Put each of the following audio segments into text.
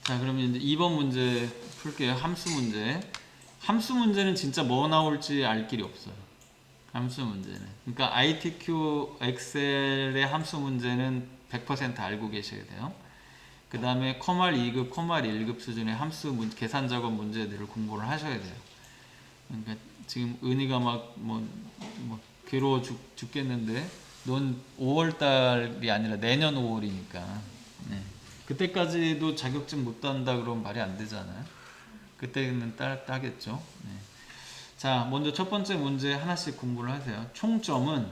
자, 그러면 이제 2번 문제 풀게요. 함수 문제. 함수 문제는 진짜 뭐 나올지 알 길이 없어요. 함수 문제는. 그러니까 ITQ 엑셀의 함수 문제는 100% 알고 계셔야 돼요. 그 다음에 컴활 2급, 컴활 1급 수준의 함수 계산 작업 문제들을 공부를 하셔야 돼요. 그러니까 지금 은희가 뭐 괴로워 죽겠는데 넌 5월달이 아니라 내년 5월이니까 그때까지도 자격증 못 딴다 그러면 말이 안 되잖아요. 그때는 따겠죠. 자, 먼저 첫 번째 문제 하나씩 공부를 하세요. 총점은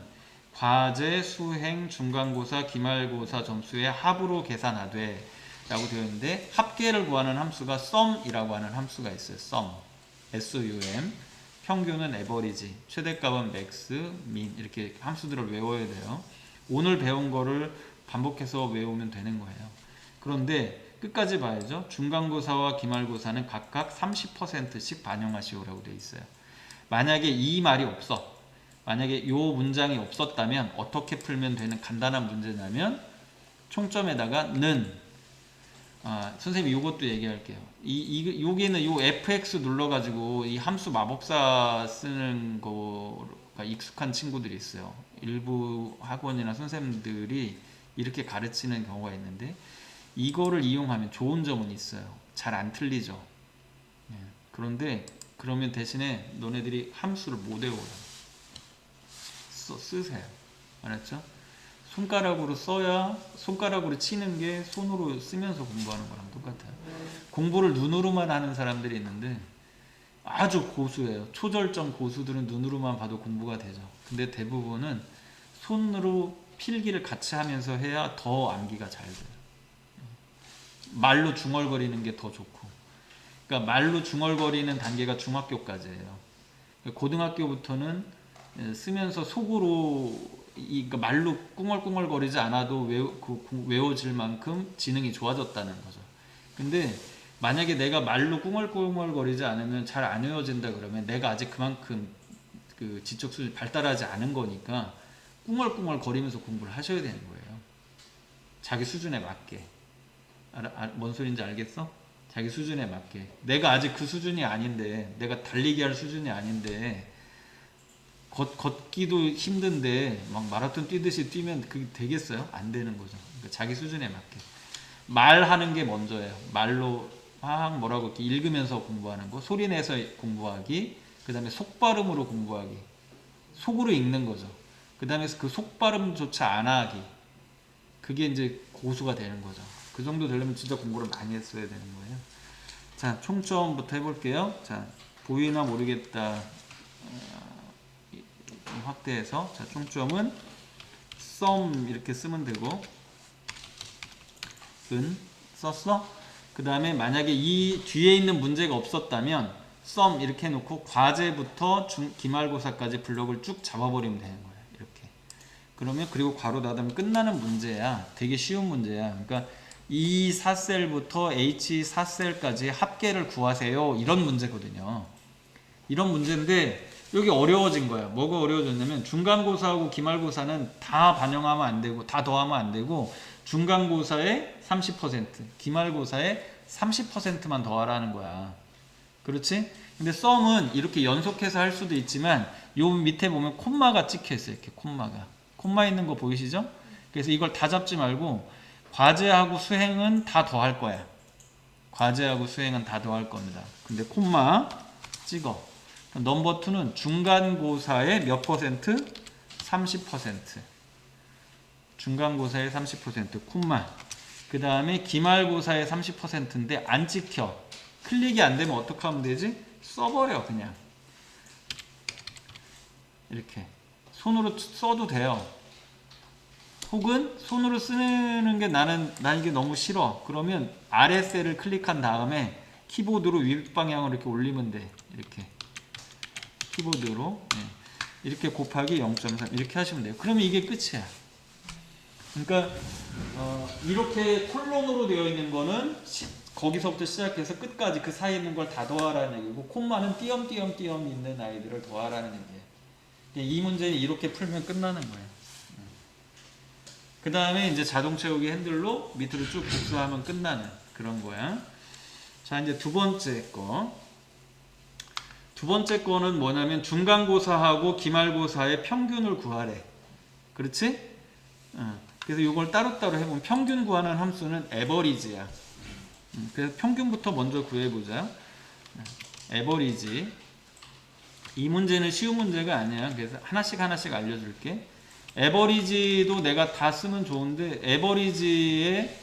과제, 수행, 중간고사, 기말고사 점수의 합으로 계산하되 라고 되어 있는데 합계를 구하는 함수가 sum이라고 하는 함수가 있어요. sum, sum. 평균은 에버리지, 최대값은 맥스, 민 이렇게 함수들을 외워야 돼요. 오늘 배운 거를 반복해서 외우면 되는 거예요. 그런데 끝까지 봐야죠. 중간고사와 기말고사는 각각 30%씩 반영하시오라고 되어 있어요. 만약에 이 말이 없어. 만약에 이 문장이 없었다면 어떻게 풀면 되는 간단한 문제냐면 총점에다가 는 선생님이 이것도 얘기할게요. 여기는 요 fx 눌러가지고 이 함수 마법사 쓰는 거가 익숙한 친구들이 있어요. 일부 학원이나 선생님들이 이렇게 가르치는 경우가 있는데 이거를 이용하면 좋은 점은 있어요. 잘 안 틀리죠. 그런데 그러면 대신에 너네들이 함수를 못 외워요. 쓰세요. 알았죠? 손가락으로 써야 손가락으로 치는 게 손으로 쓰면서 공부하는 거랑 똑같아요. 공부를 눈으로만 하는 사람들이 있는데 아주 고수예요. 초절정 고수들은 눈으로만 봐도 공부가 되죠. 근데 대부분은 손으로 필기를 같이 하면서 해야 더 암기가 잘 돼요. 말로 중얼거리는 게 더 좋고. 그러니까 말로 중얼거리는 단계가 중학교까지예요. 고등학교부터는 쓰면서 속으로 그러니까 말로 꿍얼꿍얼거리지 않아도 외워질 만큼 지능이 좋아졌다는 거죠. 근데 만약에 내가 말로 꿍얼꿍얼거리지 않으면 잘 안 외워진다 그러면 내가 아직 그만큼 그 지적 수준이 발달하지 않은 거니까 꿍얼꿍얼거리면서 공부를 하셔야 되는 거예요. 자기 수준에 맞게. 뭔 소린지 알겠어? 자기 수준에 맞게. 내가 아직 그 수준이 아닌데, 내가 달리기 할 수준이 아닌데, 걷기도 힘든데, 막 마라톤 뛰듯이 뛰면 그게 되겠어요? 안 되는 거죠. 그러니까 자기 수준에 맞게. 말하는 게 먼저예요. 말로 막 뭐라고 이렇게 읽으면서 공부하는 거, 소리 내서 공부하기, 그 다음에 속발음으로 공부하기. 속으로 읽는 거죠. 그 다음에 그 속발음조차 안 하기. 그게 이제 고수가 되는 거죠. 그 정도 되려면 진짜 공부를 많이 했어야 되는 거예요. 자, 총점부터 해볼게요. 자, 보이나 모르겠다 확대해서 자, 총점은 sum 이렇게 쓰면 되고 은 썼어? 그 다음에 만약에 이 뒤에 있는 문제가 없었다면 sum 이렇게 해놓고 과제부터 기말고사까지 블록을 쭉 잡아버리면 되는 거예요. 이렇게. 그러면 그리고 괄호 닫으면 끝나는 문제야. 되게 쉬운 문제야. 그러니까 E 4셀부터 H 4셀까지 합계를 구하세요. 이런 문제거든요. 이런 문제인데 여기 어려워진 거야. 뭐가 어려워졌냐면 중간고사하고 기말고사는 다 반영하면 안 되고 다 더하면 안 되고 중간고사의 30%, 기말고사의 30%만 더하라는 거야. 그렇지? 근데 썸은 이렇게 연속해서 할 수도 있지만 요 밑에 보면 콤마가 찍혀 있어요. 이렇게 콤마가. 콤마 있는 거 보이시죠? 그래서 이걸 다 잡지 말고 과제하고 수행은 다 더할 거야. 과제하고 수행은 다 더할 겁니다. 근데 콤마 찍어. 넘버 2는 중간고사의 몇 퍼센트? 30%. 중간고사의 30% 콤마. 그 다음에 기말고사의 30%인데 안 찍혀. 클릭이 안 되면 어떻게 하면 되지? 써버려 그냥. 이렇게. 손으로 써도 돼요. 혹은 손으로 쓰는 게 난 이게 너무 싫어. 그러면 아래 셀을 클릭한 다음에 키보드로 윗방향으로 이렇게 올리면 돼. 이렇게. 키보드로. 이렇게 곱하기 0.3 이렇게 하시면 돼요. 그러면 이게 끝이야. 그러니까 이렇게 콜론으로 되어 있는 거는 거기서부터 시작해서 끝까지 그 사이에 있는 걸 다 더하라는 얘기고 콤마는 띄엄띄엄 있는 아이들을 더하라는 얘기예요. 이 문제는 이렇게 풀면 끝나는 거예요. 그 다음에 이제 자동 채우기 핸들로 밑으로 쭉 복수하면 끝나는 그런 거야. 자, 이제 두 번째 거. 두 번째 거는 뭐냐면 중간고사하고 기말고사의 평균을 구하래. 그렇지? 그래서 이걸 따로따로 해보면 평균 구하는 함수는 에버리지야. 그래서 평균부터 먼저 구해보자. 에버리지. 이 문제는 쉬운 문제가 아니야. 그래서 하나씩 알려줄게. 에버리지도 내가 다 쓰면 좋은데 에버리지의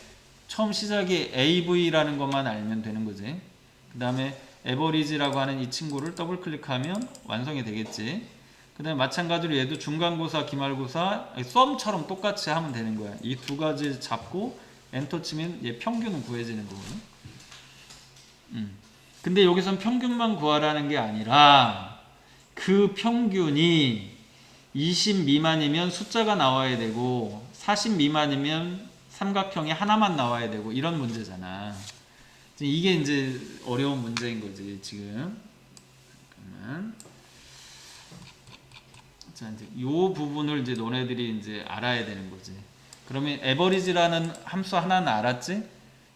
처음 시작이 AV라는 것만 알면 되는 거지. 그 다음에 에버리지라고 하는 이 친구를 더블 클릭하면 완성이 되겠지. 그 다음에 마찬가지로 얘도 중간고사, 기말고사, 썸처럼 똑같이 하면 되는 거야. 이 두 가지 잡고 엔터 치면 얘 평균은 구해지는 거거든. 근데 여기선 평균만 구하라는 게 아니라 그 평균이 20 미만이면 숫자가 나와야 되고 40 미만이면 삼각형이 하나만 나와야 되고 이런 문제잖아. 이게 이제 어려운 문제인 거지 지금. 잠깐만. 자, 이제 요 부분을 이제 너네들이 이제 알아야 되는 거지. 그러면 에버리지라는 함수 하나는 알았지?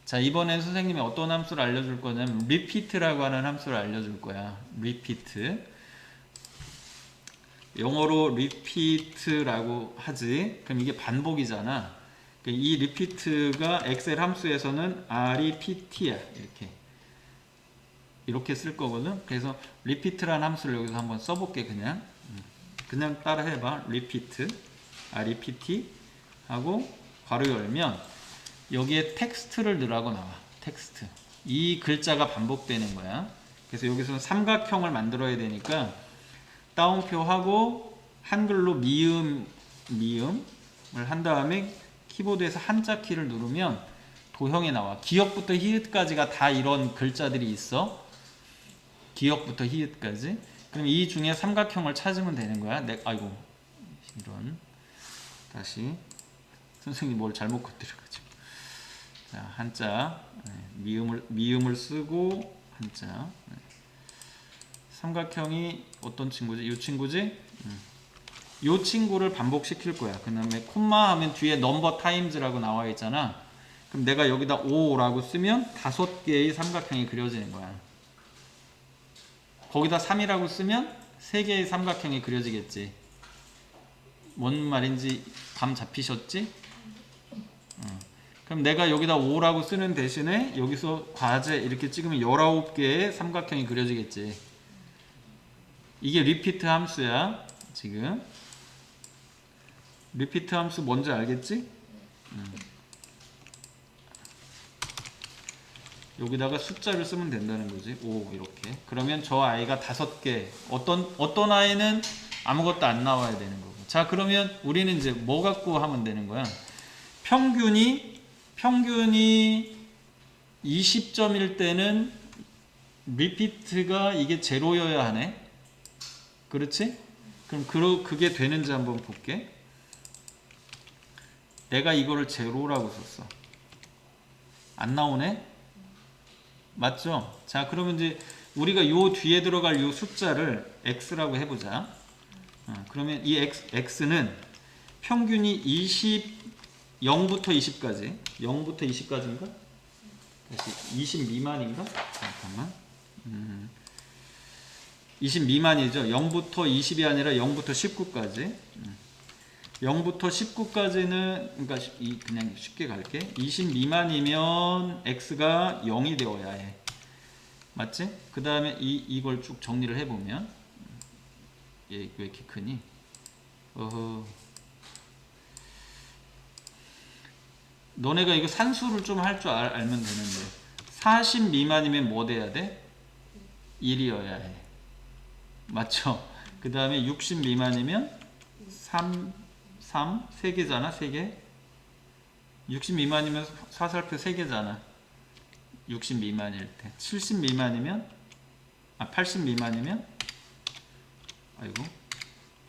자, 이번엔 선생님이 어떤 함수를 알려줄 거냐면 repeat라고 하는 함수를 알려줄 거야. repeat. 영어로 repeat라고 하지. 그럼 이게 반복이잖아. 이 repeat가 엑셀 함수에서는 rept야. 이렇게 쓸 거거든. 그래서 repeat라는 함수를 여기서 한번 써볼게. 그냥 따라 해봐. repeat, rept 하고 괄호 열면 여기에 텍스트를 넣으라고 나와. 텍스트. 이 글자가 반복되는 거야. 그래서 여기서 삼각형을 만들어야 되니까 따옴표 하고 한글로 미음을 한 다음에 키보드에서 한자 키를 누르면 도형이 나와. 기역부터 히읗까지가 다 이런 글자들이 있어. 기역부터 히읗까지. 그럼 이 중에 삼각형을 찾으면 되는 거야. 아이고 이런. 다시 선생님 뭘 잘못 건드려가지고. 자, 한자 미음을 쓰고 한자. 삼각형이 어떤 친구지? 이 친구지? 이 친구를 반복시킬 거야. 그 다음에 콤마 하면 뒤에 넘버 타임즈라고 나와 있잖아. 그럼 내가 여기다 5라고 쓰면 5개의 삼각형이 그려지는 거야. 거기다 3이라고 쓰면 3개의 삼각형이 그려지겠지. 뭔 말인지 감 잡히셨지? 그럼 내가 여기다 5라고 쓰는 대신에 여기서 과제 이렇게 찍으면 19개의 삼각형이 그려지겠지. 이게 repeat 함수야. 지금 repeat 함수 뭔지 알겠지? 여기다가 숫자를 쓰면 된다는 거지. 5 이렇게. 그러면 저 아이가 5개. 어떤 아이는 아무것도 안 나와야 되는 거고. 자, 그러면 우리는 이제 뭐 갖고 하면 되는 거야? 평균이 20점일 때는 repeat가 이게 제로여야 하네. 그렇지? 그럼 그게 되는지 한번 볼게. 내가 이거를 제로라고 썼어. 안 나오네? 맞죠? 자, 그러면 이제 우리가 요 뒤에 들어갈 요 숫자를 x라고 해보자. 그러면 이 x는 평균이 0부터 20까지 0부터 20까지인가? 다시 20 미만인가? 잠깐만. 20 미만이죠. 0부터 20이 아니라 0부터 19까지. 0부터 19까지는 그러니까 그냥 쉽게 갈게. 20 미만이면 x가 0이 되어야 해. 맞지? 그 다음에 이걸 쭉 정리를 해보면 얘 왜 이렇게 크니? 너네가 이거 산수를 좀 할 줄 알면 되는데 40 미만이면 뭐 돼야 돼? 1이어야 해. 맞죠? 그 다음에 60 미만이면 3, 3개잖아, 3개. 60 미만이면 화살표 3개잖아. 60 미만일 때. 70 미만이면, 80 미만이면,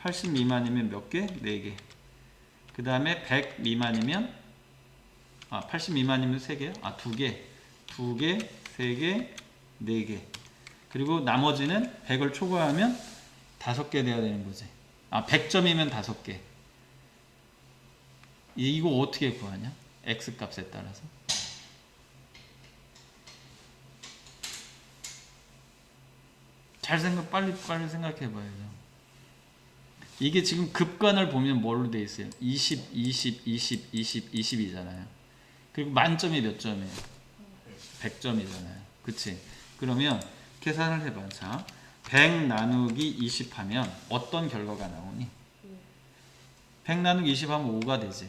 80 미만이면 몇 개? 4개. 그 다음에 100 미만이면, 80 미만이면 3개야? 2개. 2개, 3개, 4개. 그리고 나머지는 100을 초과하면 5개 돼야 되는 거지. 100점이면 5개. 이거 어떻게 구하냐? x 값에 따라서. 빨리 생각해봐야죠. 이게 지금 급간을 보면 뭘로 돼 있어요? 20, 20, 20, 20, 20이잖아요. 그리고 만점이 몇 점이에요? 100점이잖아요. 그치? 그러면 계산을 해봐. 자, 100 나누기 20 하면 어떤 결과가 나오니? 100 나누기 20 하면 5가 되지.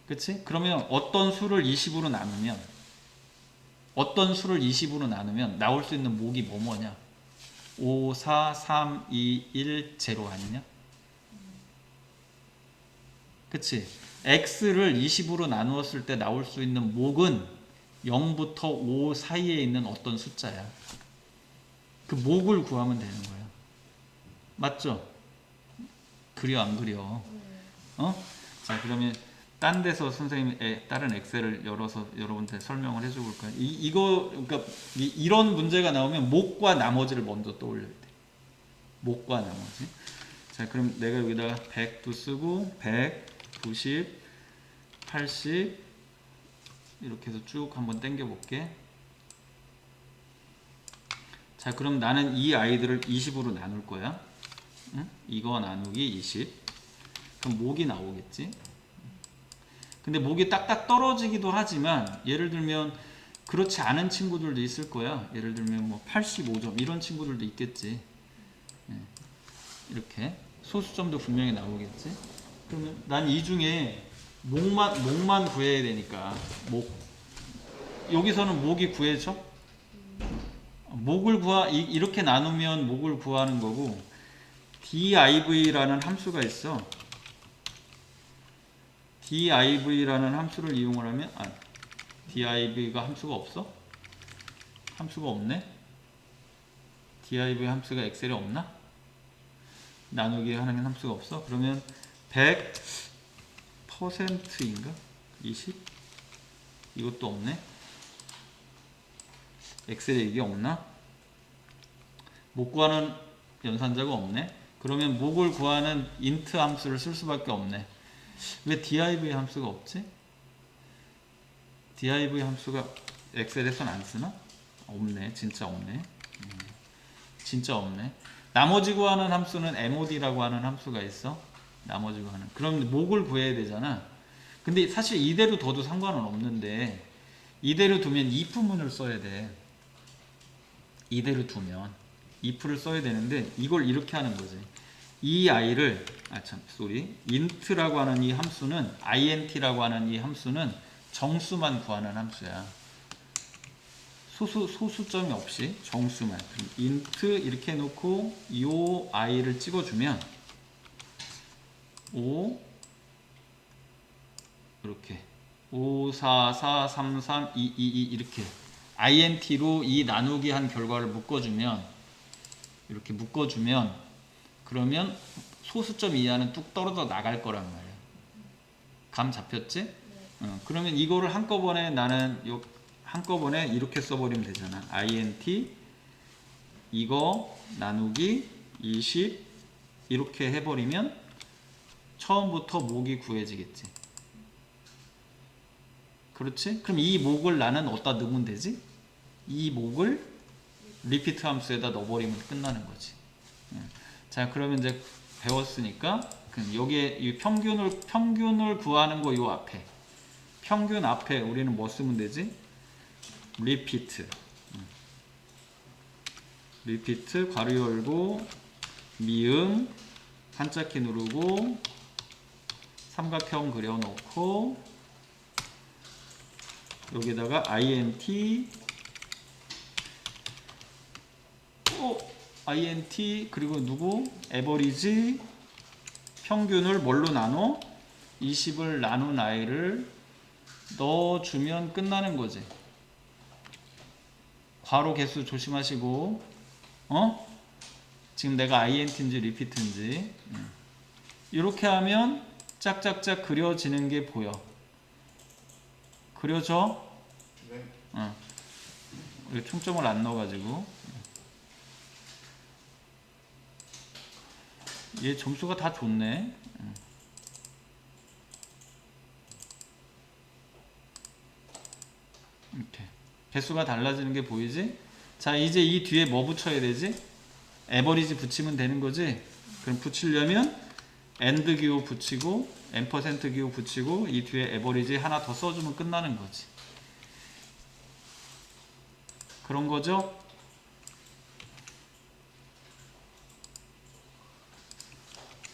그치? 그러면 어떤 수를 20으로 나누면 나올 수 있는 목이 뭐냐? 5, 4, 3, 2, 1, 0 아니냐? 그치? x를 20으로 나누었을 때 나올 수 있는 목은 0부터 5 사이에 있는 어떤 숫자야. 그 목을 구하면 되는 거야. 맞죠? 그려 안 그려? 어? 자, 그러면 딴 데서 선생님이 다른 엑셀을 열어서 여러분한테 설명을 해줘 볼까요? 그러니까 이런 문제가 나오면 목과 나머지를 먼저 떠올려야 돼. 목과 나머지. 자, 그럼 내가 여기다가 100도 쓰고 100, 90, 80 이렇게 해서 쭉 한번 당겨 볼게. 자, 그럼 나는 이 아이들을 20으로 나눌 거야. 응? 이거 나누기 20. 그럼 목이 나오겠지? 근데 목이 딱딱 떨어지기도 하지만 예를 들면 그렇지 않은 친구들도 있을 거야. 예를 들면 뭐 85점 이런 친구들도 있겠지. 이렇게 소수점도 분명히 나오겠지. 그러면 난 이 중에 목만 구해야 되니까 목 여기서는 목이 구해져? 이렇게 나누면 목을 구하는 거고 div라는 함수가 있어. div라는 함수를 이용을 하면 div가 함수가 없어? 함수가 없네? div 함수가 엑셀에 없나? 나누기 하는 함수가 없어? 그러면 100%인가? 20? 이것도 없네? 엑셀에 이게 없나? 목 구하는 연산자가 없네? 그러면 목을 구하는 int 함수를 쓸 수밖에 없네. 왜 div 함수가 없지? div 함수가 엑셀에서는 안 쓰나? 없네. 진짜 없네. 진짜 없네. 나머지 구하는 함수는 mod라고 하는 함수가 있어. 나머지 구하는. 그럼 목을 구해야 되잖아. 근데 사실 이대로 둬도 상관은 없는데 이대로 두면 if문을 써야 돼. 이대로 두면 if를 써야 되는데 이걸 이렇게 하는 거지. 이 아이를 int라고 하는 이 함수는 int라고 하는 이 함수는 정수만 구하는 함수야. 소수점이 없이 정수만. 그럼 int 이렇게 해놓고 이 i를 찍어주면 5 이렇게 5, 4, 4, 3, 3, 2, 2, 2 이렇게 int로 이 나누기 한 결과를 묶어주면 이렇게 묶어주면 그러면 소수점 이하는 뚝 떨어져 나갈 거란 말이야. 감 잡혔지? 네. 그러면 이거를 한꺼번에 나는 한꺼번에 이렇게 써버리면 되잖아. int 이거 나누기 20 이렇게 해버리면 처음부터 목이 구해지겠지. 그렇지? 그럼 이 목을 나는 어디다 넣으면 되지? 이 목을 리피트 함수에다 넣어버리면 끝나는 거지. 자, 그러면 이제 배웠으니까 여기에 이 평균을 구하는 거 요 앞에 평균 앞에 우리는 뭐 쓰면 되지? 리피트 괄호 열고 미음 한자키 누르고 삼각형 그려놓고 여기다가 int int 그리고 누구? 에버리지 평균을 뭘로 나눠? 20을 나눈 i를 넣어주면 끝나는 거지. 괄호 개수 조심하시고 지금 내가 int인지 리피트인지 이렇게 하면 짝짝짝 그려지는 게 보여. 그려져? 네. 여기 총점을 안 넣어가지고 얘 점수가 다 좋네. 이렇게 개수가 달라지는 게 보이지? 자, 이제 이 뒤에 뭐 붙여야 되지? 에버리지 붙이면 되는 거지. 그럼 붙이려면 AND 기호 붙이고 &% 기호 붙이고 이 뒤에 에버리지 하나 더 써주면 끝나는 거지. 그런 거죠?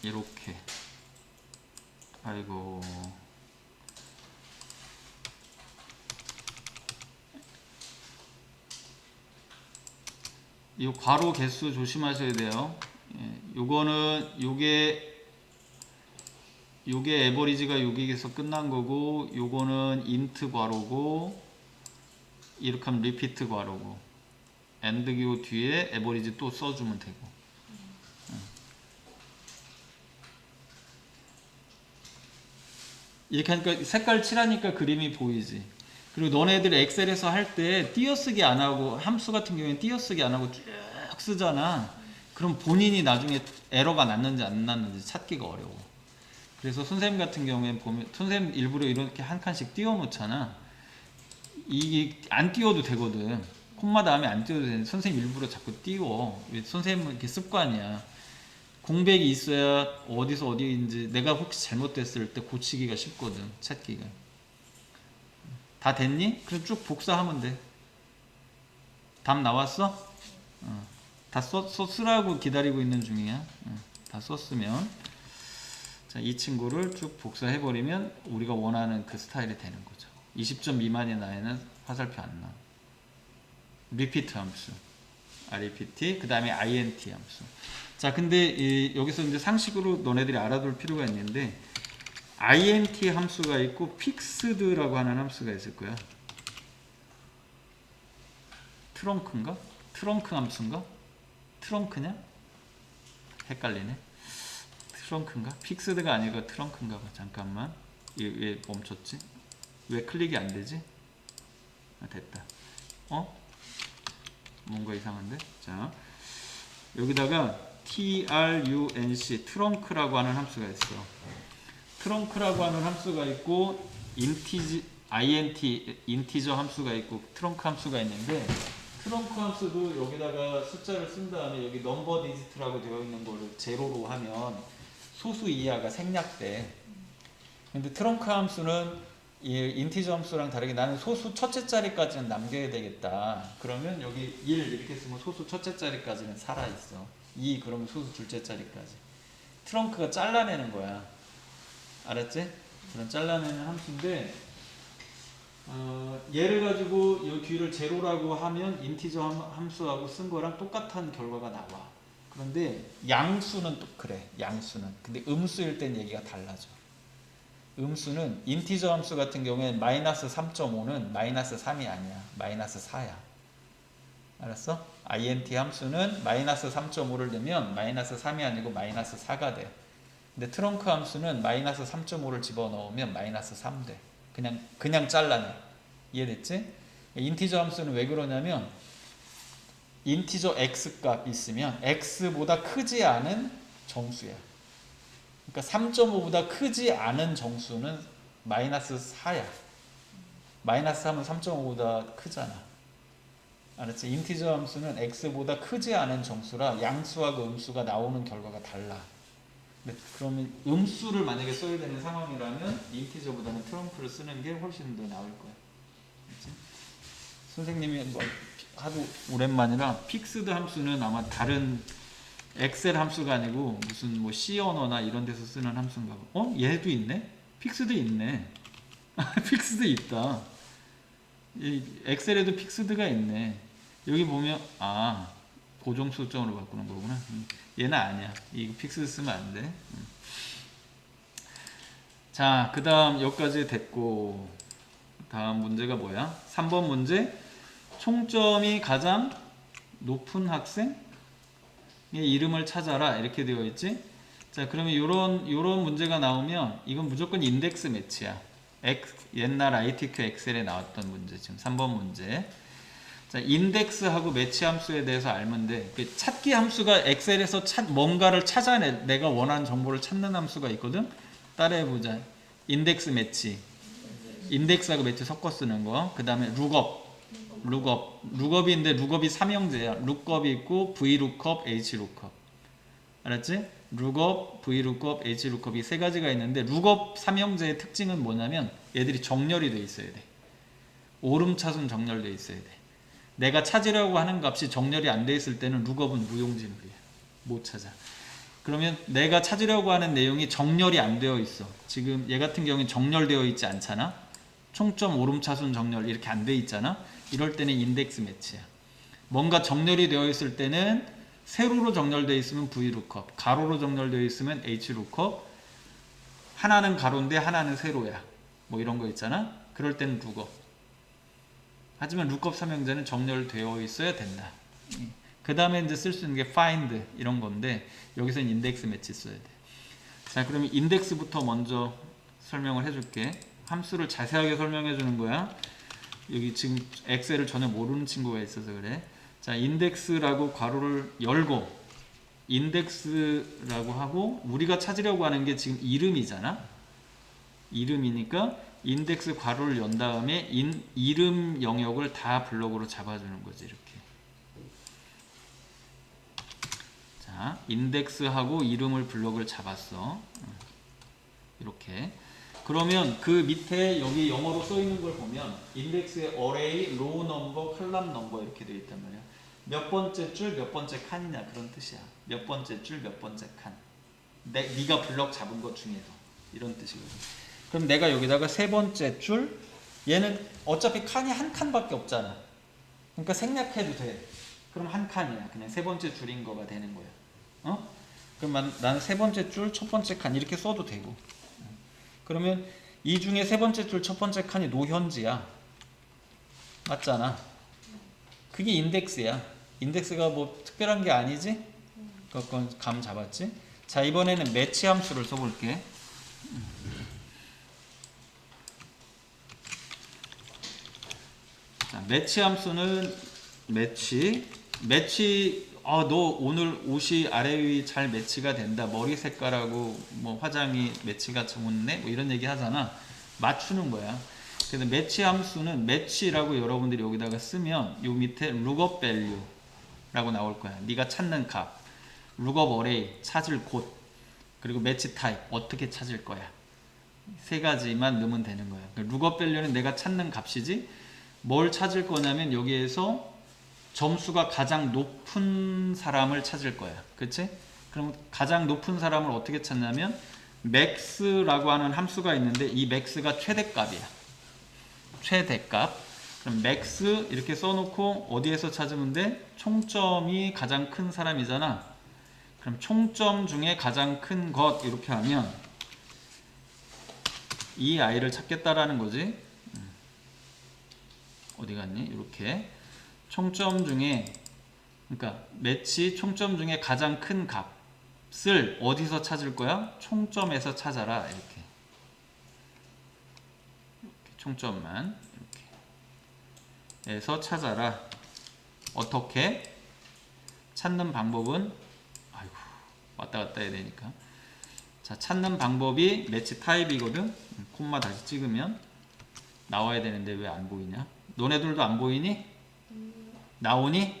이렇게. 아이고. 이 괄호 개수 조심하셔야 돼요. 예, 요거는 요게 에버리지가 여기에서 끝난 거고, 요거는 인트 괄호고, 이렇게 하면 리피트 괄호고, AND 기호 뒤에 에버리지 또 써주면 되고. 이렇게 하니까 색깔 칠하니까 그림이 보이지. 그리고 너네들 엑셀에서 할 때 띄어쓰기 안 하고, 함수 같은 경우에는 띄어쓰기 안 하고 쭉 쓰잖아. 그럼 본인이 나중에 에러가 났는지 안 났는지 찾기가 어려워. 그래서 선생님 같은 경우에는 보면 선생님 일부러 이렇게 한 칸씩 띄워 놓잖아. 이게 안 띄워도 되거든. 콤마 다음에 안 띄워도 되는데 선생님 일부러 자꾸 띄워. 선생님은 이렇게 습관이야. 공백이 있어야 어디서 어디인지 내가 혹시 잘못됐을 때 고치기가 쉽거든. 찾기가. 다 됐니? 그럼 쭉 복사하면 돼. 답 나왔어? 다 쓰라고 기다리고 있는 중이야. 다 썼으면 자, 이 친구를 쭉 복사해버리면 우리가 원하는 그 스타일이 되는 거죠. 20점 미만의 나이는 화살표 안 나와. 리피트 함수, repeat, 그 다음에 int 함수. 자, 근데 여기서 이제 상식으로 너네들이 알아둘 필요가 있는데 int 함수가 있고 fixed라고 하는 함수가 있을 거야. 트렁크인가? 트렁크 함수인가? 트렁크냐? 헷갈리네. 트렁크인가? 픽스드가 아니고 트렁크인가 봐. 잠깐만. 이게 왜 멈췄지? 왜 클릭이 안 되지? 아, 됐다. 뭔가 이상한데? 자, 여기다가 trunc 트렁크라고 하는 함수가 있어. 트렁크라고 하는 함수가 있고 인티저 함수가 있고 트렁크 함수가 있는데 트렁크 함수도 여기다가 숫자를 쓴 다음에 여기 넘버 디지트라고 되어 있는 거를 제로로 하면 소수 이하가 생략돼. 근데 트렁크 함수는 이 인티저 함수랑 다르게 나는 소수 첫째 자리까지는 남겨야 되겠다. 그러면 여기 1 이렇게 쓰면 소수 첫째 자리까지는 살아있어. 2 그러면 소수 둘째 자리까지. 트렁크가 잘라내는 거야. 알았지? 그런 잘라내는 함수인데 얘를 가지고 이 뒤를 제로라고 하면 인티저 함수하고 쓴 거랑 똑같은 결과가 나와. 그런데 양수는 또 그래. 양수는. 근데 음수일 땐 얘기가 달라져. 음수는 인티저 함수 같은 경우에는 마이너스 3.5는 마이너스 3이 아니야. 마이너스 4야. 알았어? int 함수는 마이너스 3.5를 넣으면 마이너스 3이 아니고 마이너스 4가 돼. 근데 트렁크 함수는 마이너스 3.5를 집어넣으면 마이너스 3 돼. 그냥 잘라내. 이해됐지? 인티저 함수는 왜 그러냐면 인티저 x 값 있으면 x보다 크지 않은 정수야. 그러니까 3.5보다 크지 않은 정수는 마이너스 4야. 마이너스 3은 3.5보다 크잖아. 알았지? 인티저 함수는 x보다 크지 않은 정수라 양수하고 음수가 나오는 결과가 달라. 그러면 음수를 만약에 써야 되는 상황이라면 인티저보다는 트렁크를 쓰는 게 훨씬 더 나을 거야. 그치? 선생님이 뭐 하도 오랜만이라 픽스드 함수는 아마 다른 엑셀 함수가 아니고 무슨 뭐 C 언어나 이런 데서 쓰는 함수인가 봐. 얘도 있네? 픽스드 있네. 픽스드 있다. 이 엑셀에도 픽스드가 있네. 여기 보면 고정 수점으로 바꾸는 거구나. 얘는 아니야. 이거 픽스드 쓰면 안 돼. 자, 그 다음 여기까지 됐고 다음 문제가 뭐야? 3번 문제. 총점이 가장 높은 학생의 이름을 찾아라. 이렇게 되어 있지? 자, 그러면 요런 문제가 나오면 이건 무조건 인덱스 매치야. 옛날 ITQ 엑셀에 나왔던 문제. 지금 3번 문제. 자, 인덱스하고 매치 함수에 대해서 알면 돼. 찾기 함수가 엑셀에서 뭔가를 찾아내, 내가 원하는 정보를 찾는 함수가 있거든. 따라해보자. 인덱스 매치. 인덱스하고 매치 섞어 쓰는 거. 그 다음에 룩업. 룩업인데 룩업이 삼형제야. 룩업이 있고 VLOOKUP, HLOOKUP. 알았지? 룩업, VLOOKUP, HLOOKUP 이 세 가지가 있는데 룩업 삼형제의 특징은 뭐냐면 얘들이 정렬이 돼 있어야 돼. 오름차순 정렬돼 있어야 돼. 내가 찾으려고 하는 값이 정렬이 안 돼 있을 때는 룩업은 무용지물이야. 못 찾아. 그러면 내가 찾으려고 하는 내용이 정렬이 안 되어 있어. 지금 얘 같은 경우는 정렬되어 있지 않잖아. 총점 오름차순 정렬 이렇게 안 돼 있잖아. 이럴 때는 인덱스 매치야. 뭔가 정렬이 되어 있을 때는 세로로 정렬되어 있으면 VLOOKUP, 가로로 정렬되어 있으면 HLOOKUP, 하나는 가로인데 하나는 세로야. 뭐 이런 거 있잖아. 그럴 때는 룩업. 하지만 룩업 삼형제는 정렬되어 있어야 된다. 그 다음에 이제 쓸 수 있는 게 find 이런 건데 여기서는 인덱스 매치 써야 돼. 자, 그러면 인덱스부터 먼저 설명을 해줄게. 함수를 자세하게 설명해 주는 거야. 여기 지금 엑셀을 전혀 모르는 친구가 있어서 그래. 자, 인덱스라고 괄호를 열고 인덱스라고 하고 우리가 찾으려고 하는 게 지금 이름이잖아. 이름이니까 인덱스 괄호를 연 다음에 이름 영역을 다 블럭으로 잡아주는 거지. 이렇게. 자, 인덱스하고 이름을 블럭을 잡았어. 이렇게. 그러면 그 밑에 여기 영어로 써 있는 걸 보면 인덱스의 array, row number, column number 이렇게 되어 있단 말이야. 몇 번째 줄, 몇 번째 칸이냐 그런 뜻이야. 몇 번째 줄, 몇 번째 칸. 네가 블럭 잡은 것 중에서 이런 뜻이거든. 그럼 내가 여기다가 세 번째 줄, 얘는 어차피 칸이 한 칸밖에 없잖아. 그러니까 생략해도 돼. 그럼 한 칸이야. 그냥 세 번째 줄인 거가 되는 거야. 어? 그럼 나는 세 번째 줄, 첫 번째 칸 이렇게 써도 되고. 그러면 이 중에 세 번째 줄, 첫 번째 칸이 노현지야. 맞잖아. 그게 인덱스야. 인덱스가 뭐 특별한 게 아니지? 그건 감 잡았지? 자, 이번에는 매치 함수를 써볼게. 자, 매치 함수는 매치 너 오늘 옷이 아래 위 잘 매치가 된다. 머리 색깔하고 뭐 화장이 매치가 좋네. 뭐 이런 얘기 하잖아. 맞추는 거야. 그래서 매치 함수는 매치라고 여러분들이 여기다가 쓰면 요 밑에 lookup value라고 나올 거야. 네가 찾는 값, lookup array 찾을 곳, 그리고 매치 타입 어떻게 찾을 거야. 세 가지만 넣으면 되는 거야. lookup value는 내가 찾는 값이지. 뭘 찾을 거냐면 여기에서 점수가 가장 높은 사람을 찾을 거야. 그치? 그럼 가장 높은 사람을 어떻게 찾냐면 max라고 하는 함수가 있는데 이 max가 최대값이야. 최대값. 그럼 max 이렇게 써놓고 어디에서 찾으면 돼? 총점이 가장 큰 사람이잖아. 그럼 총점 중에 가장 큰 것 이렇게 하면 이 아이를 찾겠다라는 거지. 어디 갔니? 이렇게 총점 중에 그러니까 매치 총점 중에 가장 큰 값을 어디서 찾을 거야? 총점에서 찾아라. 이렇게 총점만 이렇게 해서 찾아라. 어떻게? 찾는 방법은 아이고 왔다 갔다 해야 되니까 자 찾는 방법이 매치 타입이거든. 콤마 다시 찍으면 나와야 되는데 왜 안 보이냐? 너네들도 안 보이니? 나오니?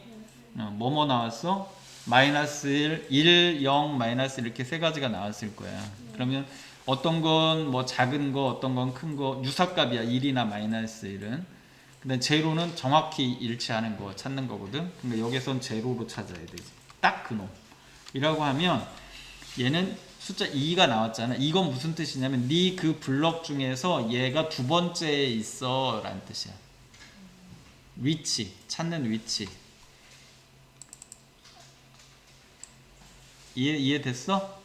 뭐뭐 나왔어? 마이너스 1, 0, 마이너스 이렇게 세 가지가 나왔을 거야. 그러면 어떤 건 뭐 작은 거, 어떤 건 큰 거, 유사값이야. 1이나 마이너스 1은. 근데 제로는 정확히 일치하는 거 찾는 거거든. 근데 여기선 제로로 찾아야 되지. 딱 그놈. 이라고 하면 얘는 숫자 2가 나왔잖아. 이건 무슨 뜻이냐면 네 그 블럭 중에서 얘가 두 번째에 있어 라는 뜻이야. 위치, 찾는 위치. 이해됐어?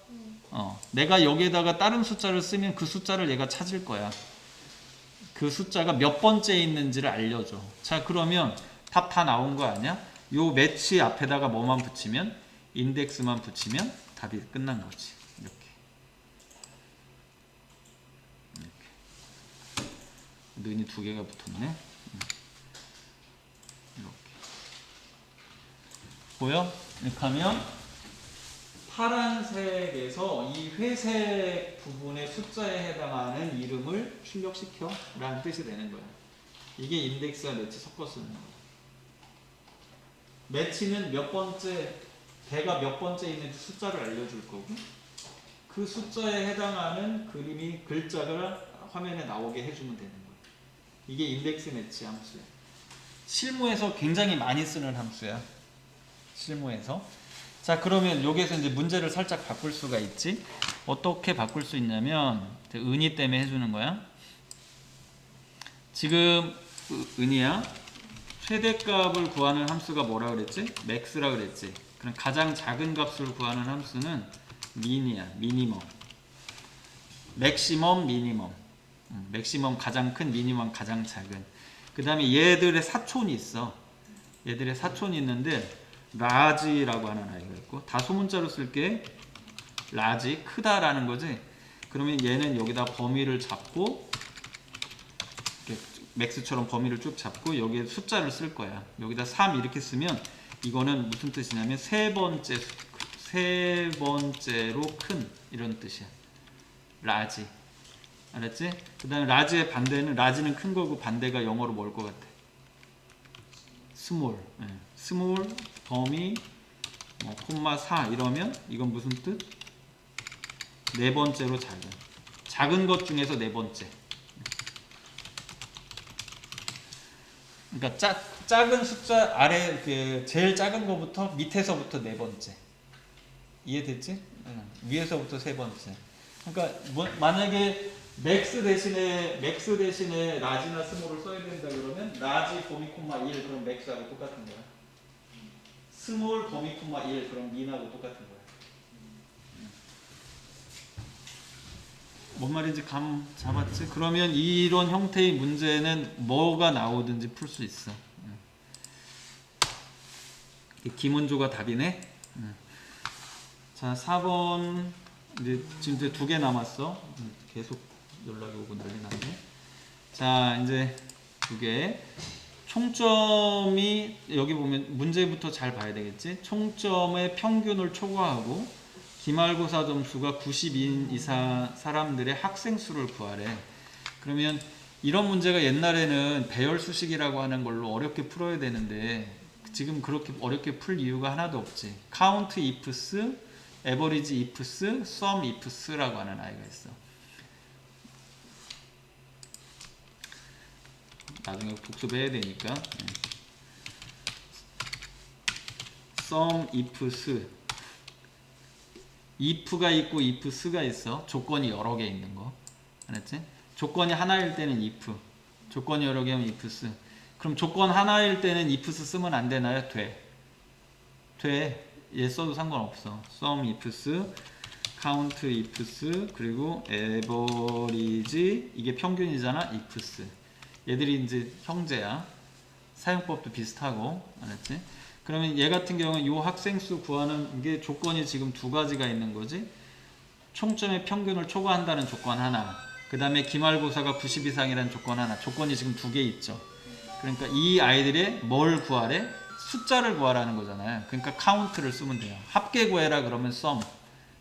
내가 여기에다가 다른 숫자를 쓰면 그 숫자를 얘가 찾을 거야. 그 숫자가 몇 번째에 있는지를 알려줘. 자, 그러면 답 다 나온 거 아니야? 요 매치 앞에다가 뭐만 붙이면 인덱스만 붙이면 답이 끝난 거지. 이렇게. 는이 두 개가 붙었네. 이렇게. 보여? 이렇게 하면 파란색에서 이 회색 부분의 숫자에 해당하는 이름을 출력시켜 라는 뜻이 되는 거야. 이게 인덱스와 매치 섞어 쓰는 거야. 매치는 몇 번째, 대가 몇 번째 있는지 숫자를 알려줄 거고, 그 숫자에 해당하는 그림이 글자가 화면에 나오게 해주면 되는 거예요. 이게 인덱스 매치 함수예요. 실무에서 굉장히 많이 쓰는 함수야. 실무에서. 자, 그러면 여기에서 이제 문제를 살짝 바꿀 수가 있지. 어떻게 바꿀 수 있냐면, 은희 때문에 해주는 거야. 지금 은희야, 최대값을 구하는 함수가 뭐라 그랬지? 맥스라 그랬지. 그럼 가장 작은 값을 구하는 함수는 민이야. 미니멈. 맥시멈, 미니멈. 맥시멈 가장 큰, 미니멈 가장 작은. 그 다음에 얘들의 사촌이 있어. 얘들의 사촌이 있는데 라지라고 하는 아이가 있고, 다 소문자로 쓸게. 라지, 크다라는 거지. 그러면 얘는 여기다 범위를 잡고, 맥스처럼 범위를 쭉 잡고 여기에 숫자를 쓸 거야. 여기다 3 이렇게 쓰면 이거는 무슨 뜻이냐면 세 번째로 큰 이런 뜻이야. 라지. 알았지? 그 다음에 라지의 반대는, 라지는 큰 거고 반대가 영어로 뭘 것 같아? 스몰. 스몰 범위 콤마 4 이러면 이건 무슨 뜻? 네 번째로 작은. 작은 것 중에서 네 번째. 그러니까 작은 숫자 아래 그 제일 작은 거부터 밑에서부터 네 번째. 이해됐지? 위에서부터 세 번째. 그러니까 만약에 맥스 대신에 라지나 스몰을 써야 된다 그러면 라지 범위 콤마 1 그럼 맥스하고 똑같은 거야. 스몰 범위 콤마 1 그럼 민하고 똑같은 거야. 뭔 말인지 감 잡았지? 그러면 이런 형태의 문제는 뭐가 나오든지 풀 수 있어. 김은조가 답이네. 자, 4번 이제 지금 두 개 남았어. 계속 연락이 오고 난리 나네. 자, 이제 두 개. 총점이 여기 보면 문제부터 잘 봐야 되겠지? 총점의 평균을 초과하고 기말고사 점수가 90인 이상 사람들의 학생 수를 구하래. 그러면 이런 문제가 옛날에는 배열 수식이라고 하는 걸로 어렵게 풀어야 되는데 지금 그렇게 어렵게 풀 이유가 하나도 없지. count ifs, average ifs, sum ifs라고 하는 아이가 있어. 나중에 복습해야 되니까. sum ifs. if가 있고 ifs가 있어. 조건이 여러 개 있는 거. 알았지? 조건이 하나일 때는 if, 조건이 여러 개면 ifs. 그럼 조건 하나일 때는 ifs 쓰면 안 되나요? 돼. 얘 써도 상관없어. sum ifs, count ifs, 그리고 average, 이게 평균이잖아. ifs. 얘들이 이제 형제야. 사용법도 비슷하고, 알았지? 그러면 얘 같은 경우는 이 학생 수 구하는 게 조건이 지금 두 가지가 있는 거지. 총점의 평균을 초과한다는 조건 하나, 그 다음에 기말고사가 90 이상이라는 조건 하나. 조건이 지금 두 개 있죠. 그러니까 이 아이들의 뭘 구하래? 숫자를 구하라는 거잖아요. 그러니까 count를 쓰면 돼요. 합계 구해라 그러면 sum,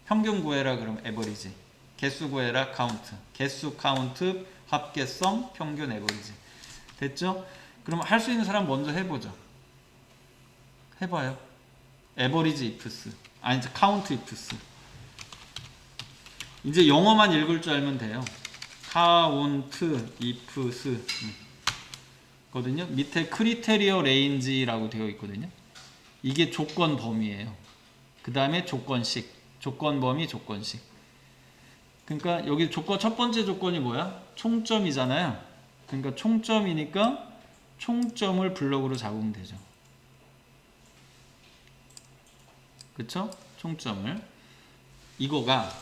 평균 구해라 그러면 average, 개수 구해라 count, 개수 count, 합계 sum, 평균 average. 됐죠? 그럼 할 수 있는 사람 먼저 해보죠. 해봐요. average ifs, 아니 이제 count ifs. 이제 영어만 읽을 줄 알면 돼요. count ifs 거든요. 밑에 크리테리어 레인지라고 되어 있거든요. 이게 조건 범위예요. 그 다음에 조건식, 조건 범위, 조건식. 그러니까 여기 조건 첫 번째 조건이 뭐야? 총점이잖아요. 그러니까 총점이니까 총점을 블럭으로 잡으면 되죠. 그쵸? 총점을. 이거가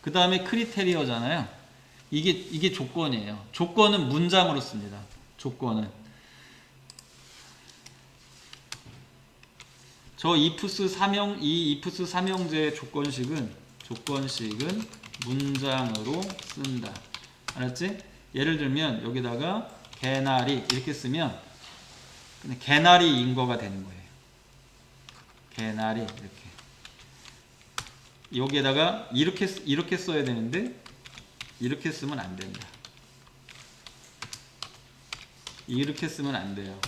그 다음에 크리테리어잖아요. 이게 조건이에요. 조건은 문장으로 씁니다. 조건은 저 ifs 삼형제의 조건식은 문장으로 쓴다. 알았지? 예를 들면 여기다가 개나리 이렇게 쓰면 그냥 개나리 인거가 되는 거예요. 개나리 이렇게. 여기에다가 이렇게 써야 되는데 이렇게 쓰면 안 된다. 이렇게 쓰면 안 돼요.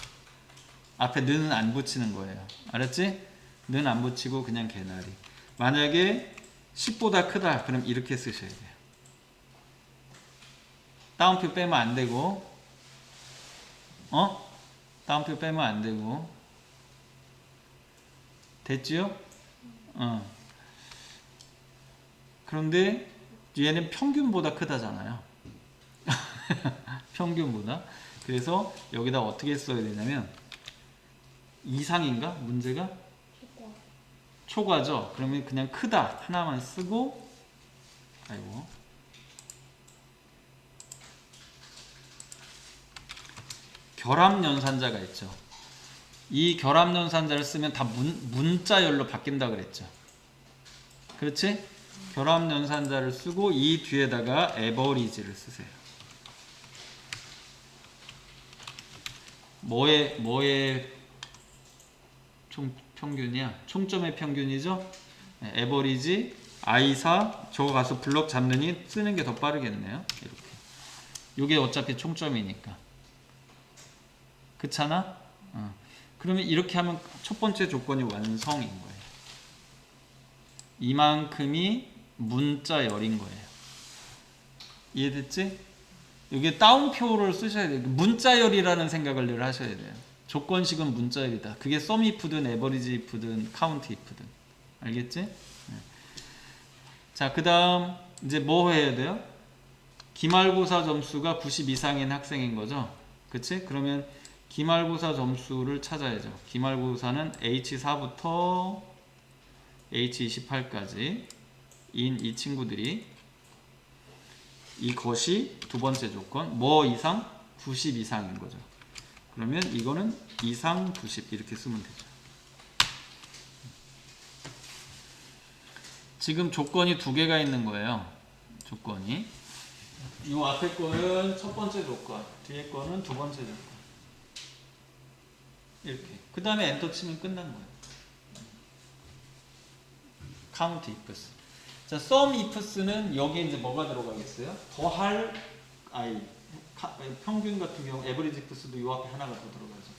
앞에 는 안 붙이는 거예요. 알았지? 는 안 붙이고 그냥 개나리. 만약에 10보다 크다 그럼 이렇게 쓰셔야 돼요. 따옴표 빼면 안 되고, 따옴표 빼면 안 되고. 됐지요? 그런데 얘는 평균보다 크다잖아요. 평균보다. 그래서 여기다 어떻게 써야 되냐면 이상인가? 문제가? 초과죠. 그러면 그냥 크다 하나만 쓰고, 아이고, 결합연산자가 있죠. 이 결합연산자를 쓰면 다 문자열로 바뀐다 그랬죠. 그렇지? 결합연산자를 쓰고 이 뒤에다가 에버리지를 쓰세요. 뭐의 평균이야? 총점의 평균이죠? 에버리지 I4 저거 가서 블럭 잡느니 쓰는 게 더 빠르겠네요. 이렇게. 요게 어차피 총점이니까. 그렇잖아? 그러면 이렇게 하면 첫 번째 조건이 완성인 거예요. 이만큼이 문자열인 거예요. 이해됐지? 이게 따옴표를 쓰셔야 돼요. 문자열이라는 생각을 늘 하셔야 돼요. 조건식은 문자열이다. 그게 썸 if든 에버리지 if든 카운트 if든. 알겠지? 네. 자, 그 다음 이제 뭐 해야 돼요? 기말고사 점수가 90 이상인 학생인 거죠. 그치? 그러면 기말고사 점수를 찾아야죠. 기말고사는 H4부터 H28까지 인 이 친구들이, 이것이 두 번째 조건, 뭐 이상? 90 이상인 거죠. 그러면 이거는 이상 90 이렇게 쓰면 되죠. 지금 조건이 두 개가 있는 거예요. 조건이. 이 앞에 거는 첫 번째 조건, 뒤에 거는 두 번째 조건. 이렇게. 그 다음에 엔터 치면 끝난 거예요. count ifs. 자, sum ifs는 여기에 이제 뭐가 들어가겠어요? 더할 평균 같은 경우 average ifs도 요 앞에 하나가 더 들어가죠.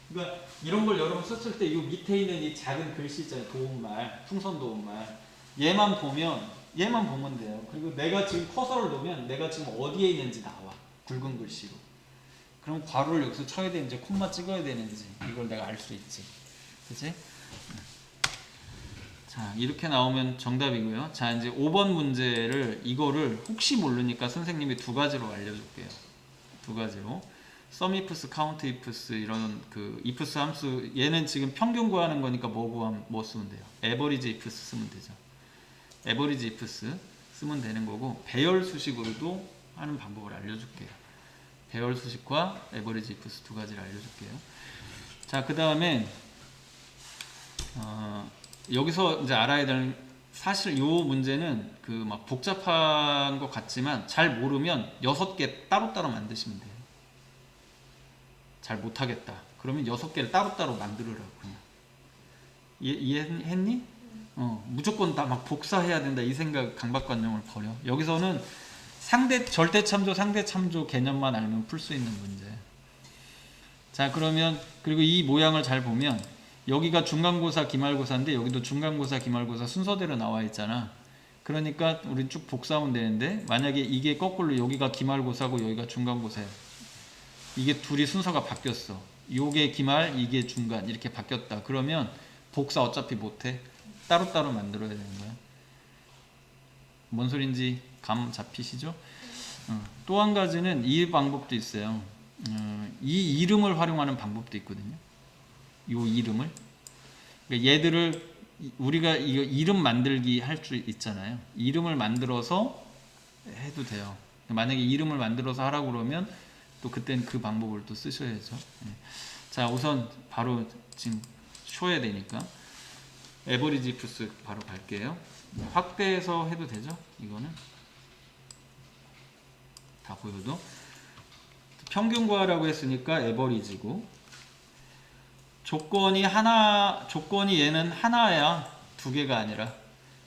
그러니까 이런 걸 여러분 썼을 때 요 밑에 있는 이 작은 글씨 있잖아요. 도움말, 풍선 도움말. 얘만 보면 돼요. 그리고 내가 지금 커서를 놓으면 내가 지금 어디에 있는지 나와. 굵은 글씨로. 그럼 괄호를 여기서 쳐야 되는지 콤마 찍어야 되는지 이걸 내가 알 수 있지. 그치? 자, 이렇게 나오면 정답이고요. 자, 이제 5번 문제를 이거를 혹시 모르니까 선생님이 두 가지로 알려줄게요. 두 가지로. sum ifs, count ifs 이런 그 ifs 함수, 얘는 지금 평균 구하는 거니까 뭐 쓰면 돼요? average ifs 쓰면 되죠. average ifs 쓰면 되는 거고, 배열 수식으로도 하는 방법을 알려줄게요. 배열 수식과 average ifs 두 가지를 알려줄게요. 자, 그 다음에 여기서 이제 알아야 되는, 사실 요 문제는 그 막 복잡한 것 같지만 잘 모르면 6개 따로따로 만드시면 돼요. 잘 못하겠다. 그러면 6개를 따로따로 만들으라고 그냥. 이해했니? 무조건 다 막 복사해야 된다 이 생각, 강박관념을 버려. 여기서는 절대참조, 상대참조 개념만 알면 풀 수 있는 문제. 자, 그러면 그리고 이 모양을 잘 보면 여기가 중간고사, 기말고사인데 여기도 중간고사, 기말고사 순서대로 나와 있잖아. 그러니까 우리 쭉 복사하면 되는데, 만약에 이게 거꾸로 여기가 기말고사고 여기가 중간고사야. 이게 둘이 순서가 바뀌었어. 요게 기말, 이게 중간 이렇게 바뀌었다. 그러면 복사 어차피 못해. 따로따로 만들어야 되는 거야. 뭔 소린지 감 잡히시죠? 또 한 가지는 이 방법도 있어요. 이 이름을 활용하는 방법도 있거든요. 요 이름을. 그러니까 얘들을 우리가 이거 이름 만들기 할 줄 있잖아요. 이름을 만들어서 해도 돼요. 만약에 이름을 만들어서 하라고 그러면 또 그땐 그 방법을 또 쓰셔야죠. 자, 우선 바로 지금 쉬어야 되니까 에버리지 ifs 바로 갈게요. 확대해서 해도 되죠? 이거는 다 보여도 평균 구하라고 했으니까 에버리지고, 조건이 얘는 하나야. 두 개가 아니라.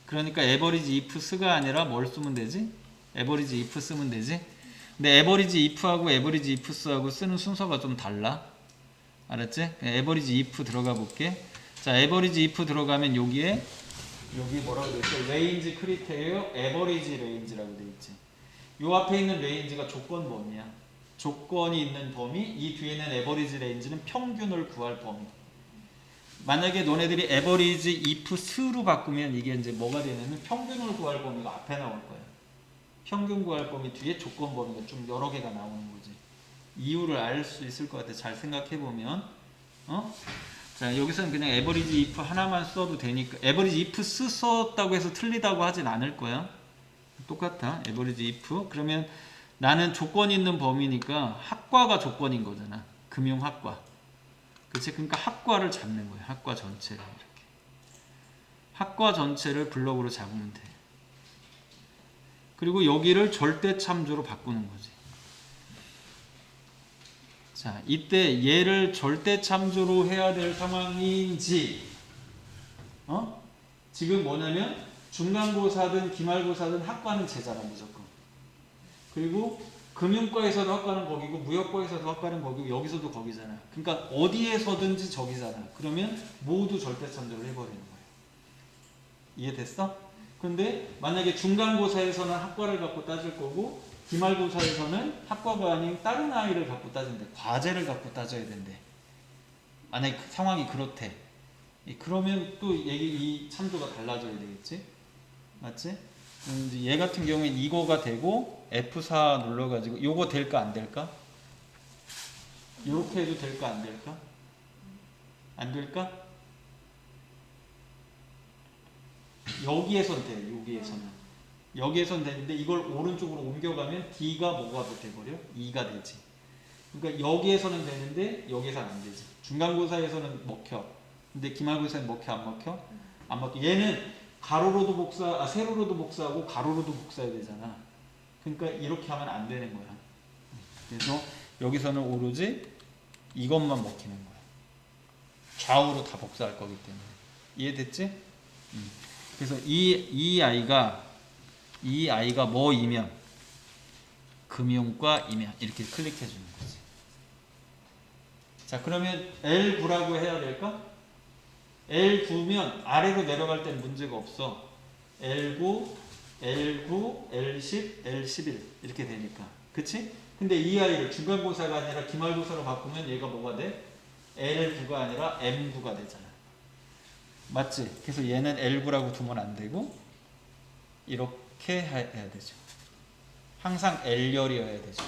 그러니까 에버리지 ifs가 아니라 뭘 쓰면 되지? 에버리지 if 쓰면 되지? 근데 에버리지 if하고 에버리지 ifs하고 쓰는 순서가 좀 달라. 알았지? 에버리지 if 들어가 볼게. 자, 에버리지 if 들어가면 여기에 여기 뭐라고 돼 있어? 레인지 크리테리어 에버리지 레인지라고 돼 있지. 요 앞에 있는 레인지가 조건 범위야. 조건이 있는 범위, 이 뒤에는 에버리지 레인지는 평균을 구할 범위. 만약에 너네들이 에버리지 if s로 바꾸면 이게 이제 뭐가 되냐면 평균을 구할 범위가 앞에 나올 거야. 평균 구할 범위 뒤에 조건 범위가 좀 여러 개가 나오는 거지. 이유를 알 수 있을 것 같아. 잘 생각해 보면. 자, 여기서는 그냥 에버리지 if 하나만 써도 되니까 에버리지 if 썼다고 해서 틀리다고 하진 않을 거야. 똑같아. 에버리지 if. 그러면 나는 조건 있는 범위니까 학과가 조건인 거잖아. 금융학과. 그치? 그러니까 학과를 잡는 거야. 학과 전체를 이렇게. 학과 전체를 블록으로 잡으면 돼. 그리고 여기를 절대 참조로 바꾸는 거지. 자, 이때 얘를 절대 참조로 해야 될 상황인지, 지금 뭐냐면 중간고사든 기말고사든 학과는 제잖아, 무조건. 그리고 금융과에서도 학과는 거기고 무역과에서도 학과는 거기고 여기서도 거기잖아. 그러니까 어디에서든지 저기잖아. 그러면 모두 절대 참조를 해버리는 거예요. 이해됐어? 근데 만약에 중간고사에서는 학과를 갖고 따질 거고 기말고사에서는 학과가 아닌 다른 아이를 갖고 따진대. 과제를 갖고 따져야 된대. 만약에 그 상황이 그렇대. 그러면 또 이 참조가 달라져야 되겠지? 맞지? 이제 얘 같은 경우엔 이거가 되고 F4 눌러가지고 요거 될까 안 될까? 이렇게 해도 될까 안 될까? 안 될까? 여기에선 돼. 여기에선 되는데 이걸 오른쪽으로 옮겨가면 D가 뭐가 돼버려? 2가 되지. 그러니까 여기에서는 되는데 여기에서는 안 되지. 중간고사에서는 먹혀. 근데 기말고사는 먹혀 안 먹혀? 안 먹혀. 얘는 가로로도 세로로도 복사하고 가로로도 복사해야 되잖아. 그러니까 이렇게 하면 안 되는 거야. 그래서 여기서는 오로지 이것만 먹히는 거야. 좌우로 다 복사할 거기 때문에. 이해됐지? 그래서 이 아이가 뭐이면 금융과이면 이렇게 클릭해 주는 거지. 자, 그러면 L9라고 해야 될까? L9면 아래로 내려갈 땐 문제가 없어. L9, L9, L10, L11 이렇게 되니까. 그치? 근데 이 아이를 중간고사가 아니라 기말고사로 바꾸면 얘가 뭐가 돼? L9가 아니라 M9가 되잖아. 맞지? 그래서 얘는 L9라고 두면 안 되고 이렇게 해야 되죠. 항상 L열이어야 되죠.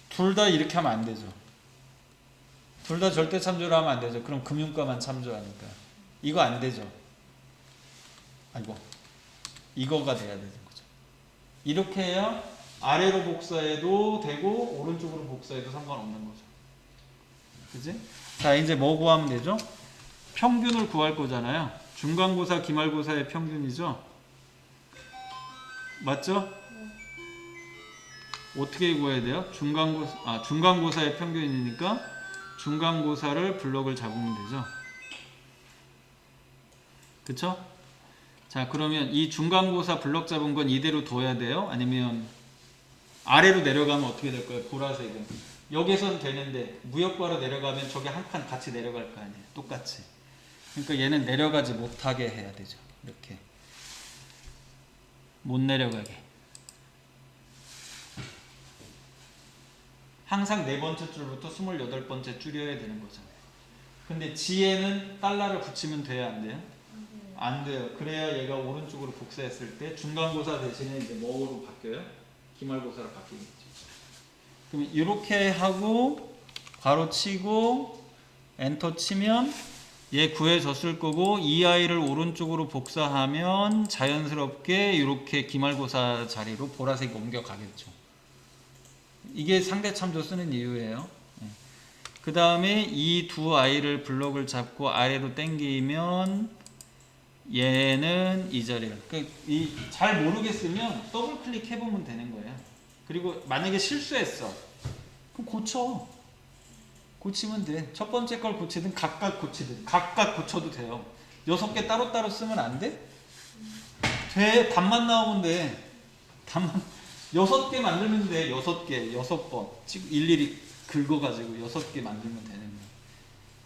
둘 다 이렇게 하면 안 되죠. 둘 다 절대 참조를 하면 안 되죠. 그럼 금융과만 참조하니까. 이거 안 되죠. 아이고. 이거가 돼야 되는 거죠. 이렇게 해야 아래로 복사해도 되고 오른쪽으로 복사해도 상관없는 거죠. 그지? 자, 이제 뭐 구하면 되죠? 평균을 구할 거잖아요. 중간고사, 기말고사의 평균이죠. 맞죠? 어떻게 구해야 돼요? 중간고사의 평균이니까 중간고사를 블록을 잡으면 되죠. 그쵸? 자, 그러면 이 중간고사 블록 잡은 건 이대로 둬야 돼요? 아니면 아래로 내려가면 어떻게 될 거예요? 보라색은. 여기선 되는데 무역과로 내려가면 저기 한 칸 같이 내려갈 거 아니에요? 똑같이. 그러니까 얘는 내려가지 못하게 해야 되죠. 이렇게. 못 내려가게. 항상 4번째 줄부터 28번째 줄여야 되는 거잖아요. 근데 지혜는 달러를 붙이면 돼요? 안 돼요? 안 돼요. 그래야 얘가 오른쪽으로 복사했을 때 중간고사 대신에 이제 뭐로 바뀌어요? 기말고사로 바뀌겠죠. 그럼 이렇게 하고 괄호 치고 엔터 치면 얘 구해졌을 거고 이 아이를 오른쪽으로 복사하면 자연스럽게 이렇게 기말고사 자리로 보라색이 옮겨가겠죠. 이게 상대 참조 쓰는 이유예요. 그 다음에 이 두 아이를 블록을 잡고 아래로 당기면 얘는 이 자리를 잘 모르겠으면 더블 클릭해보면 되는 거예요. 그리고 만약에 실수했어 그럼 고치면 돼. 첫 번째 걸 고치든 각각 고쳐도 돼요. 6개 따로따로 쓰면 안 돼? 돼. 답만 나오면 돼. 답만 6개 만들면 돼. 6개 6번 일일이 긁어가지고 6개 만들면 되는 거야.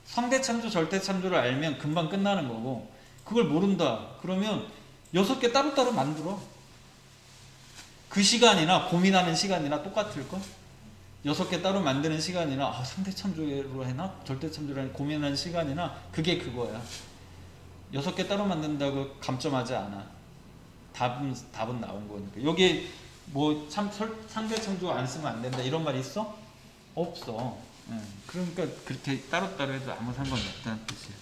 상대참조, 절대참조를 알면 금방 끝나는 거고, 그걸 모른다 그러면 6개 따로따로 만들어. 그 시간이나 고민하는 시간이나 똑같을걸? 6개 따로 만드는 시간이나 상대참조로 해나 절대참조로 해나 고민하는 시간이나 그게 그거야. 6개 따로 만든다고 감점하지 않아. 답은 나온 거니까. 여기 뭐 상대참조 안 쓰면 안 된다 이런 말 있어? 없어. 그러니까 그렇게 따로따로 해도 아무 상관이 없다는 뜻이야.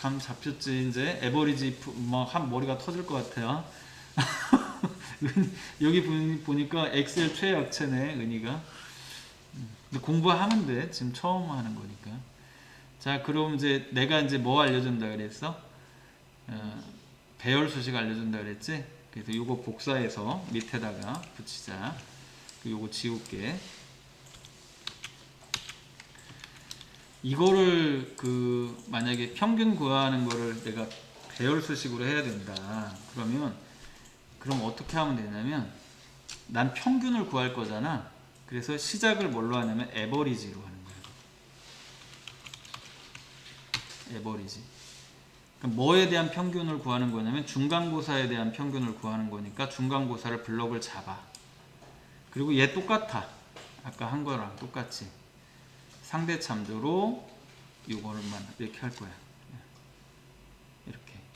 감 잡혔지? 이제 에버리지 막 머리가 터질 것 같아요. 여기 보니까 엑셀 최약체네 은희가. 근데 공부하면 돼. 지금 처음 하는 거니까. 자, 그럼 이제 내가 이제 뭐 알려준다 그랬어? 배열 수식 알려준다 그랬지? 그래서 요거 복사해서 밑에다가 붙이자. 요거 지울게. 이거를 만약에 평균 구하는 거를 내가 배열 수식으로 해야 된다. 그럼 어떻게 하면 되냐면 난 평균을 구할 거잖아. 그래서 시작을 뭘로 하냐면 에버리지로 하는 거야. 에버리지. 그럼 뭐에 대한 평균을 구하는 거냐면 중간고사에 대한 평균을 구하는 거니까 중간고사를 블럭을 잡아. 그리고 얘 똑같아. 아까 한 거랑 똑같이. 상대참조로 요거를만 이렇게 할 거야.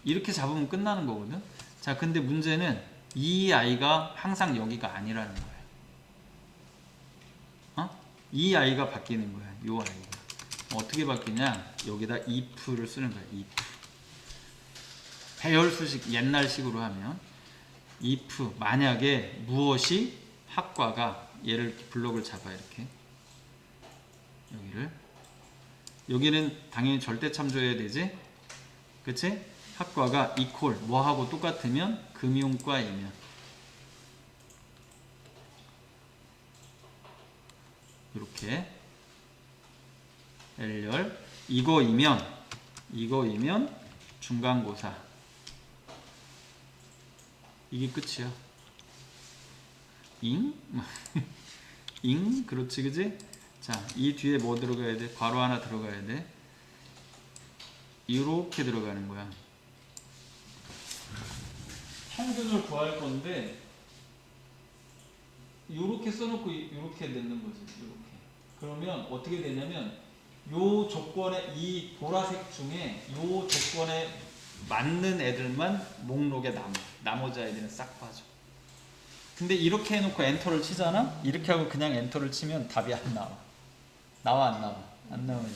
이렇게 잡으면 끝나는 거거든. 자, 근데 문제는 이 아이가 항상 여기가 아니라는 거야. 이 아이가 바뀌는 거야. 요 아이가 어떻게 바뀌냐? 여기다 if를 쓰는 거야. if. 배열 수식 옛날식으로 하면 if 만약에 무엇이 학과가 얘를 블록을 잡아 이렇게 여기는 당연히 절대 참조해야 되지, 그치? 학과가 equal 뭐하고 똑같으면 금융과이면 이렇게 L열 이거이면 중간고사 이게 끝이야. 잉? 그렇지 그지? 자, 이 뒤에 뭐 들어가야 돼? 괄호 하나 들어가야 돼. 이렇게 들어가는 거야. 평균을 구할 건데 이렇게 써놓고 이렇게 넣는 거지. 이렇게. 그러면 어떻게 되냐면 요 조건에 이 보라색 중에 요 조건에 맞는 애들만 목록에 남아. 나머지 아이들은 싹 빠져. 근데 이렇게 해놓고 엔터를 치잖아? 이렇게 하고 그냥 엔터를 치면 답이 안 나와. 나와 안 나와? 안 나오지.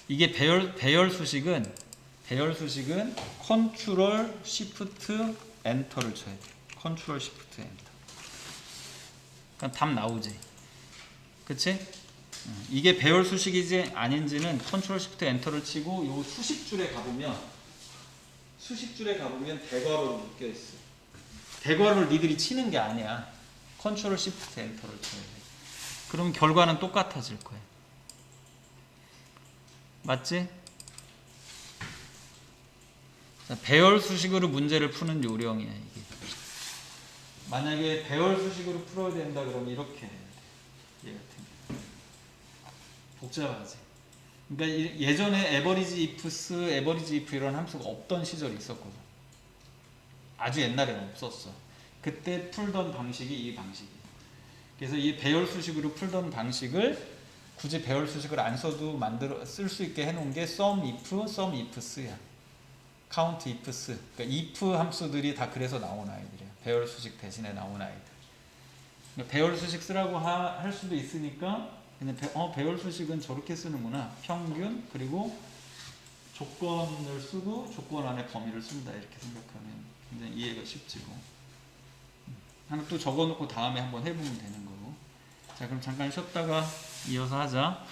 이게 배열 수식은 컨트롤 시프트 엔터를 쳐야 돼. 컨트롤 시프트 엔터. 그럼 답 나오지. 그치? 이게 배열 수식이지 아닌지는 컨트롤 시프트 엔터를 치고 요 수식줄에 가보면 대괄호로 묶여 있어. 대괄호를 니들이 치는 게 아니야. 컨트롤 시프트 엔터를 쳐야 돼. 그럼 결과는 똑같아질 거야. 맞지? 자, 배열 수식으로 문제를 푸는 요령이야 이게. 만약에 배열 수식으로 풀어야 된다 그러면 이렇게 해야 돼. 얘 같은 게 복잡하지. 그러니까 예전에 에버리지 if 이런 함수가 없던 시절이 있었거든. 아주 옛날에는 없었어. 그때 풀던 방식이 이 방식이야. 그래서 이 배열 수식으로 풀던 방식을 굳이 배열 수식을 안 써도 쓸 수 있게 해놓은 게 sum ifs야. count ifs. 그러니까 if 함수들이 다 그래서 나온 아이들이야. 배열 수식 대신에 나온 아이들. 그러니까 배열 수식 쓰라고 할 수도 있으니까 그냥 배열 수식은 저렇게 쓰는구나. 평균 그리고 조건을 쓰고 조건 안에 범위를 쓴다 이렇게 생각하면 굉장히 이해가 쉽지 뭐. 하나 또 적어놓고 다음에 한번 해보면 되는 거고. 자, 그럼 잠깐 쉬었다가 이어서 하자.